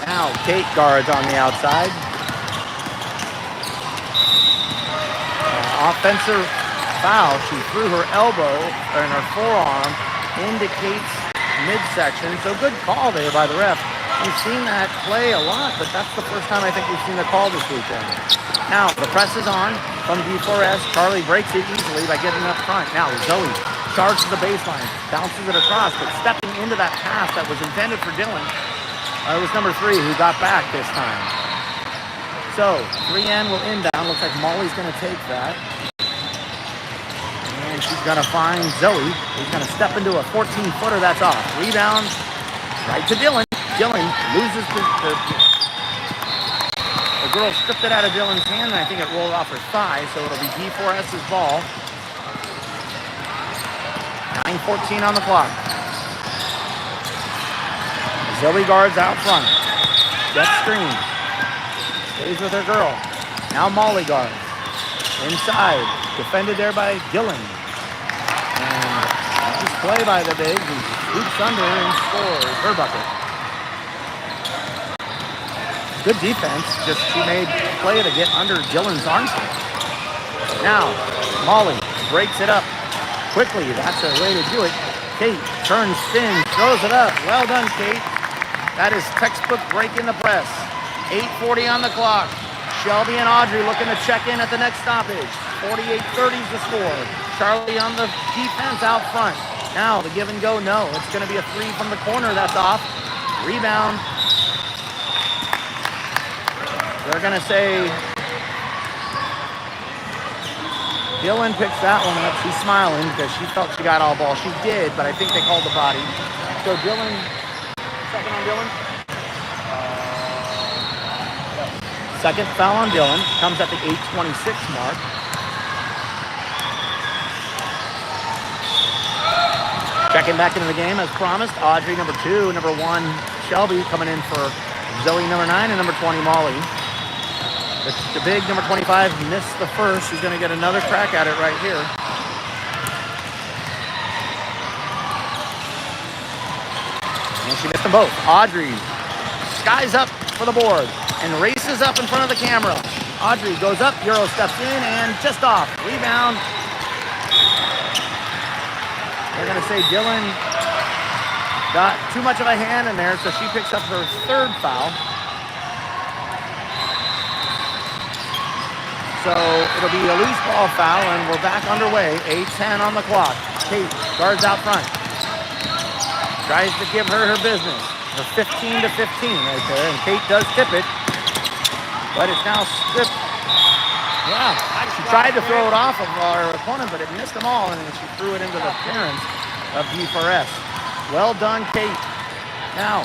Now Kate guards on the outside. Offensive foul. She threw her elbow and her forearm into Kate's midsection. So good call there by the ref. We've seen that play a lot, but that's the first time I think we've seen the call this weekend. Now the press is on from D4S. Charlie breaks it easily by getting up front. Now Zoe charges the baseline, bounces it across, but stepping into that pass that was intended for Dylan. It was number 3 who got back this time. So 3N will inbound. Looks like Molly's going to take that. And she's going to find Zoe, who's going to step into a 14-footer. That's off. Rebound right to Dylan. Dylan loses the girl stripped it out of Dylan's hand, and I think it rolled off her thigh, so it'll be D4S's ball. 9:14 on the clock. Zoe guards out front. Gets screen. Stays with her girl. Now Molly guards. Inside. Defended there by Dylan. And nice play by the big, who scoops under and scores her bucket. Good defense. Just she made a play to get under Dylan's armpit. Now Molly breaks it up quickly. That's a way to do it. Kate turns, spins, throws it up. Well done, Kate. That is textbook break in the press. 8:40 on the clock. Shelby and Audrey looking to check in at the next stoppage. 48-30 is the score. Charlie on the defense out front. Now the give and go, no. It's going to be a 3 from the corner. That's off. Rebound. They're going to say Dylan picks that one up. She's smiling because she felt she got all ball. She did, but I think they called the body. So Dylan, second on Dylan. Second foul on Dylan. Comes at the 8:26 mark. Checking back into the game as promised. Audrey, number 2. Number 1, Shelby coming in for Zoe, number 9, and number 20, Molly. The big number 25 missed the first. She's going to get another crack at it right here. And she missed them both. Audrey skies up for the board and races up in front of the camera. Audrey goes up, Euro steps in, and just off. Rebound. They're going to say Dylan got too much of a hand in there, so she picks up her third foul. So it'll be a loose ball foul, and we're back underway. 8:10 on the clock. Kate guards out front. Tries to give her business. Her 15 to 15 right there, and Kate does tip it. But it's now stripped. Yeah, she tried to throw it off of our opponent, but it missed them all, and then she threw it into the clearance of D4S. Well done, Kate. Now,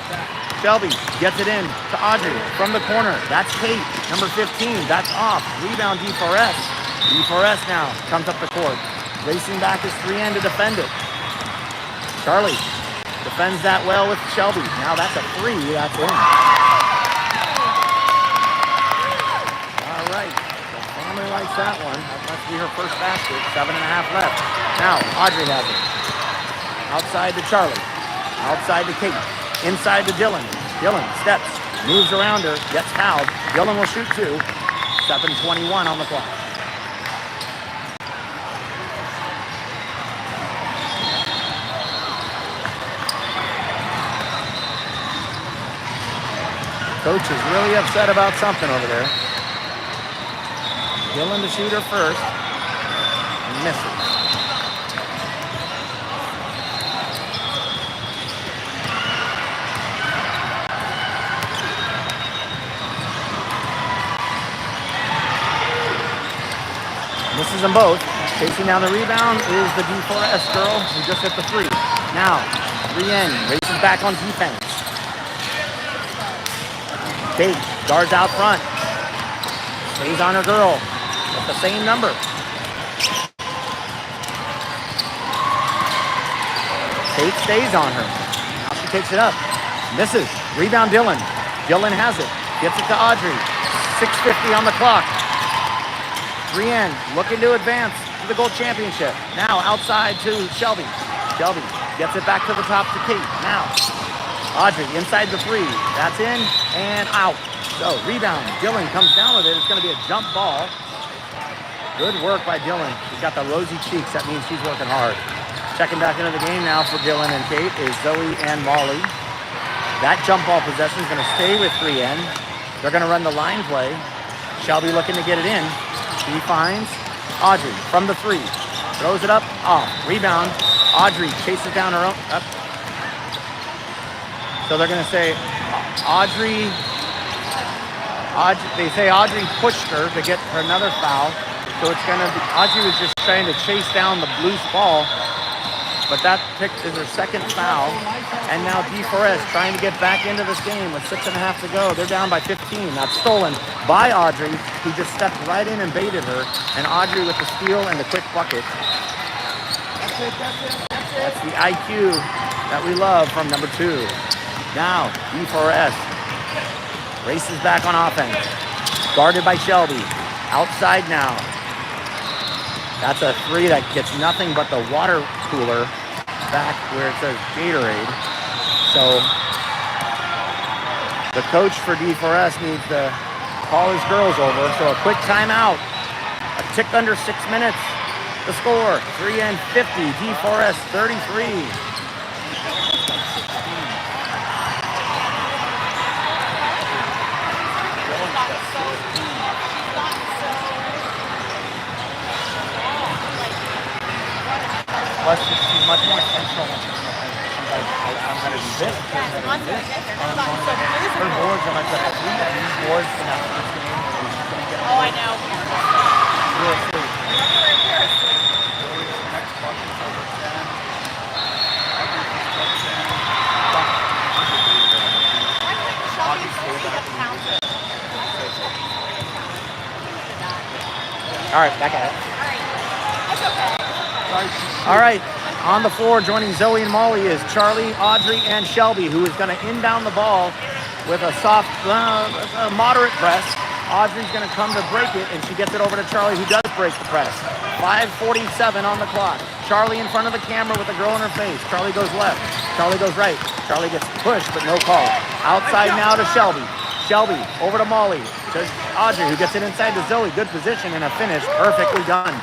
Shelby gets it in to Audrey from the corner. That's Kate, number 15. That's off. Rebound D4S. D4S now comes up the court. Racing back is 3N to defend it. Charlie defends that well with Shelby. Now that's a three. That's in. All right. The family likes that one. That must be her first basket. 7.5 left. Now Audrey has it. Outside to Charlie. Outside to Kate. Inside to Dylan. Dylan steps, moves around her, gets fouled. Dylan will shoot two. 7:21 on the clock. Coach is really upset about something over there. Dylan to shoot her first. And misses. Misses them both. Chasing down the rebound is the D4S girl who just hit the three. Now, 3N races back on defense. Kate guards out front. Stays on her girl with the same number. Kate stays on her. Now she takes it up. Misses. Rebound Dylan. Dylan has it. Gets it to Audrey. 6:50 on the clock. 3N looking to advance to the gold championship. Now outside to Shelby. Shelby gets it back to the top to Kate. Now Audrey inside the three. That's in and out. So rebound. Dylan comes down with it. It's going to be a jump ball. Good work by Dylan. She's got the rosy cheeks. That means she's working hard. Checking back into the game now for Dylan and Kate is Zoe and Molly. That jump ball possession is going to stay with 3N. They're going to run the line play. Shelby looking to get it in. He finds Audrey from the three. Throws it up, off. Rebound. Audrey chases down her own. Up. So they're going to say Audrey, they say Audrey pushed her to get her another foul. So it's going to be, Audrey was just trying to chase down the loose ball. But that pick is her second foul. And now D4S trying to get back into this game with 6.5 to go. They're down by 15. That's stolen by Audrey, who just stepped right in and baited her. And Audrey with the steal and the quick bucket. That's the IQ that we love from number 2. Now, D4S races back on offense. Guarded by Shelby. Outside now. That's a three that gets nothing but the water cooler back where it says Gatorade. So the coach for D4S needs to call his girls over. So a quick timeout. A tick under 6 minutes. The score, 3N 50, D4S 33. Plus, she's much more intentional when she's like, I'm going to do this. Her boards are like that. These boards in that first game, she's going to get Oh, I know. real free. All right, back at it. That's okay. All right, on the floor joining Zoe and Molly is Charlie, Audrey, and Shelby, who is going to inbound the ball with a soft, moderate press. Audrey's going to come to break it, and she gets it over to Charlie, who does break the press. 5:47 on the clock. Charlie in front of the camera with the girl in her face. Charlie goes left. Charlie goes right. Charlie gets pushed, but no call. Outside now to Shelby. Shelby over to Molly. To Audrey, who gets it inside to Zoe. Good position and a finish. Perfectly done.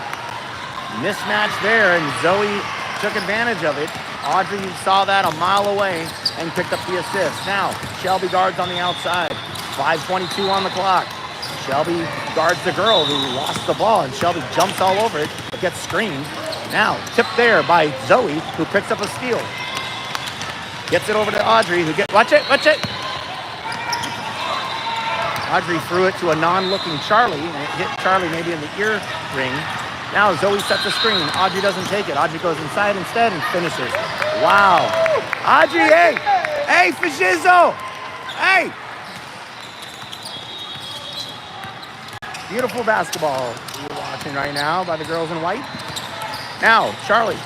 Mismatch there, and Zoe took advantage of it. Audrey saw that a mile away and picked up the assist. Now, Shelby guards on the outside. 5:22 on the clock. Shelby guards the girl who lost the ball, and Shelby jumps all over it, but gets screened. Now, tipped there by Zoe, who picks up a steal. Gets it over to Audrey, who watch it. Audrey threw it to a non-looking Charlie, and it hit Charlie maybe in the ear ring. Now Zoe sets a screen. Audrey doesn't take it. Audrey goes inside instead and finishes. Wow. Audrey, hey! Hey, Fashizzo! Hey! Beautiful basketball you're watching right now by the girls in white. Now, Charlie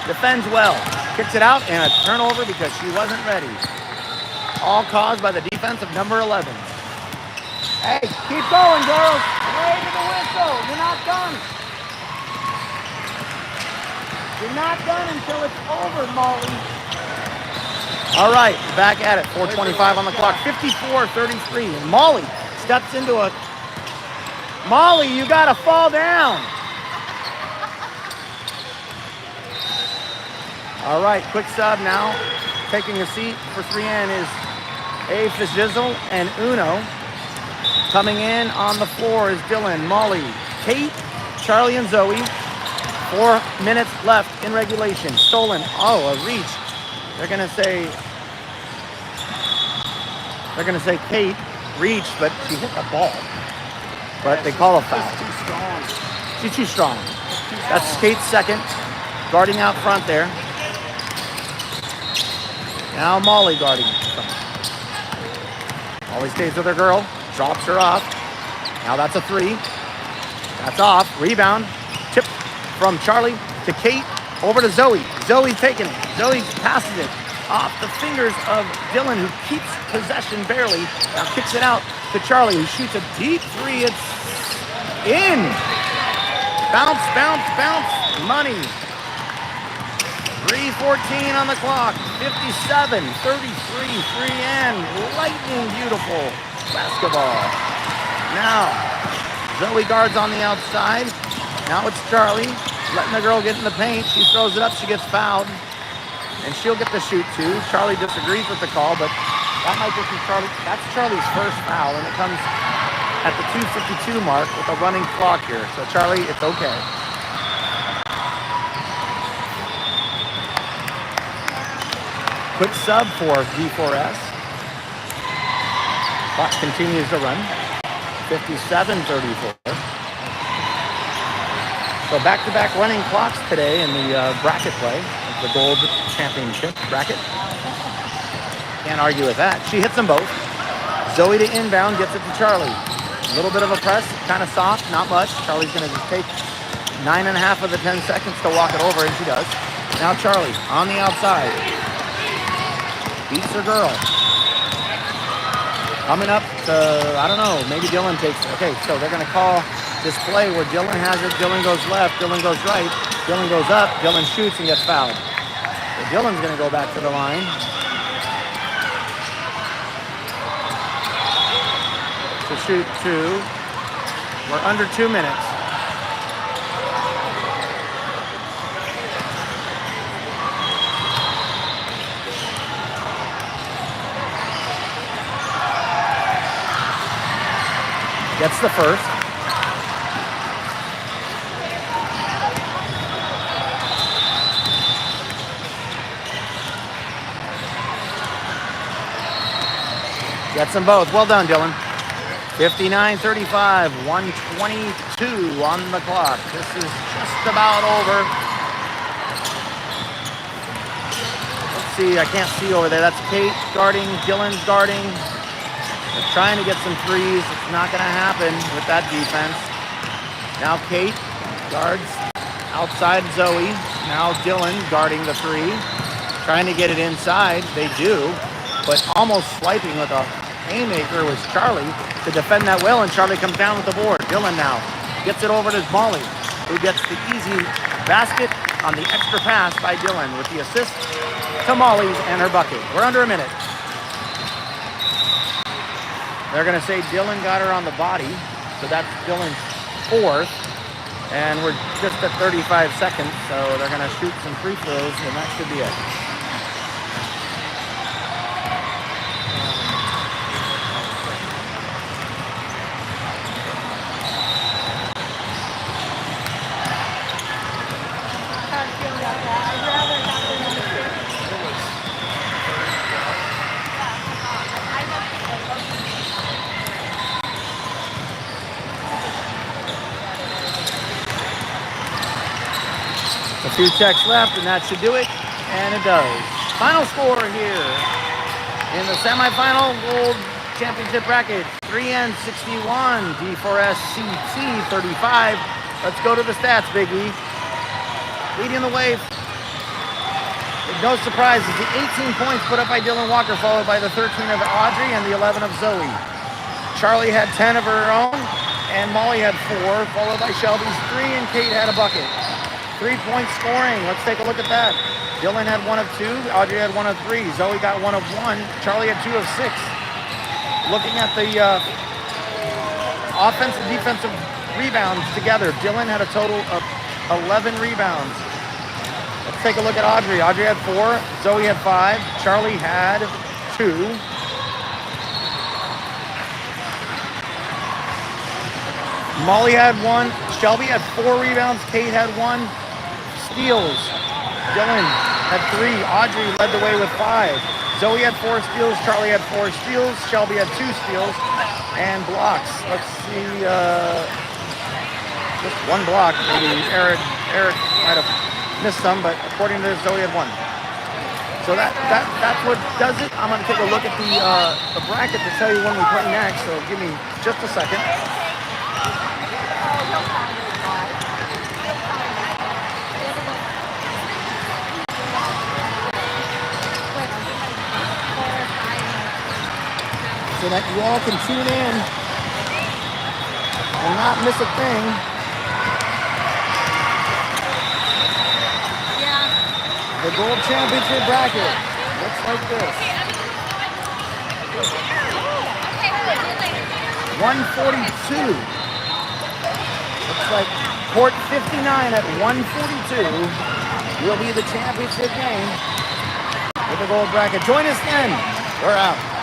defends well. Kicks it out and a turnover because she wasn't ready. All caused by the defense of number 11. Hey, keep going, girls. Wave to the whistle. You're not done. You're not done until it's over, Molly. All right, back at it. 4:25 on the clock. 54-33. And Molly steps into a... Molly, you got to fall down. All right, quick sub now. Taking a seat for 3N is A. Fizzle and Uno. Coming in on the floor is Dylan, Molly, Kate, Charlie, and Zoe. 4 minutes left in regulation. Stolen. Oh, a reach. They're gonna say Kate reached, but she hit the ball. But they call a foul. She's too strong. She's too strong. That's Kate's second. Guarding out front there. Now Molly guarding front. Molly stays with her girl. Drops her off. Now that's a three. That's off. Rebound. Tip from Charlie to Kate. Over to Zoe. Zoe's taking it. Zoe passes it off the fingers of Dylan, who keeps possession barely. Now kicks it out to Charlie, who shoots a deep three. It's in. Bounce, bounce, bounce. Money. 3:14 on the clock. 57-33. 3N. Lightning beautiful basketball. Now, Zoe guards on the outside. Now it's Charlie letting the girl get in the paint. She throws it up. She gets fouled. And she'll get the shoot too. Charlie disagrees with the call, but that might just be Charlie. That's Charlie's first foul, and it comes at the 2:52 mark with a running clock here. So Charlie, it's okay. Quick sub for D4S. Clock continues to run. 57-34. So back-to-back running clocks today in the bracket play, the gold championship bracket. Can't argue with that. She hits them both. Zoe to inbound, gets it to Charlie. A little bit of a press, kind of soft, not much. Charlie's going to just take 9.5 of the 10 seconds to walk it over, and she does. Now Charlie on the outside. Beats her girl. Coming up to, I don't know, maybe Dylan takes it. Okay, so they're going to call this play where Dylan has it, Dylan goes left, Dylan goes right, Dylan goes up, Dylan shoots and gets fouled. So Dylan's going to go back to the line. To shoot two. We're under 2 minutes. Gets the first. Gets them both. Well done, Dylan. 59-35, 1:22 on the clock. This is just about over. Let's see, I can't see over there. That's Kate guarding, Dylan's guarding. They're trying to get some threes. It's not going to happen with that defense. Now Kate guards outside Zoe. Now Dylan guarding the three. Trying to get it inside. They do, but almost swiping with a haymaker was Charlie to defend that well, and Charlie comes down with the board. Dylan now gets it over to Molly, who gets the easy basket on the extra pass by Dylan with the assist to Molly and her bucket. We're under a minute. They're going to say Dylan got her on the body, so that's Dylan's fourth. And we're just at 35 seconds, so they're going to shoot some free throws, and that should be it. How do you feel about that? I'd rather have them on the field. A few checks left, and that should do it, and it does. Final score here in the semifinal gold championship bracket: 3N61, D4S-CT 35. Let's go to the stats, Biggie. Leading the way, no surprises, the 18 points put up by Dylan Walker, followed by the 13 of Audrey and the 11 of Zoe. Charlie had 10 of her own, and Molly had 4, followed by Shelby's 3, and Kate had a bucket. 3-point scoring. Let's take a look at that. Dylan had 1 of 2. Audrey had 1 of 3. Zoe got 1 of 1. Charlie had 2 of 6. Looking at the offensive and defensive rebounds together, Dylan had a total of 11 rebounds. Let's take a look at Audrey. Audrey had 4. Zoe had 5. Charlie had 2. Molly had 1. Shelby had 4 rebounds. Kate had 1. Steals. Dylan had 3. Audrey led the way with 5. Zoe had 4 steals. Charlie had 4 steals. Shelby had 2 steals. And blocks. Let's see. Just 1 block. Maybe Eric might have missed some, but according to this, Zoe had 1. So that's what does it. I'm going to take a look at the bracket to tell you when we play next. So give me just a second. So that you all can tune in and not miss a thing. Yeah. The gold championship bracket looks like this. 142. Looks like court 59 at 142 will be the championship game with the gold bracket. Join us then. We're out.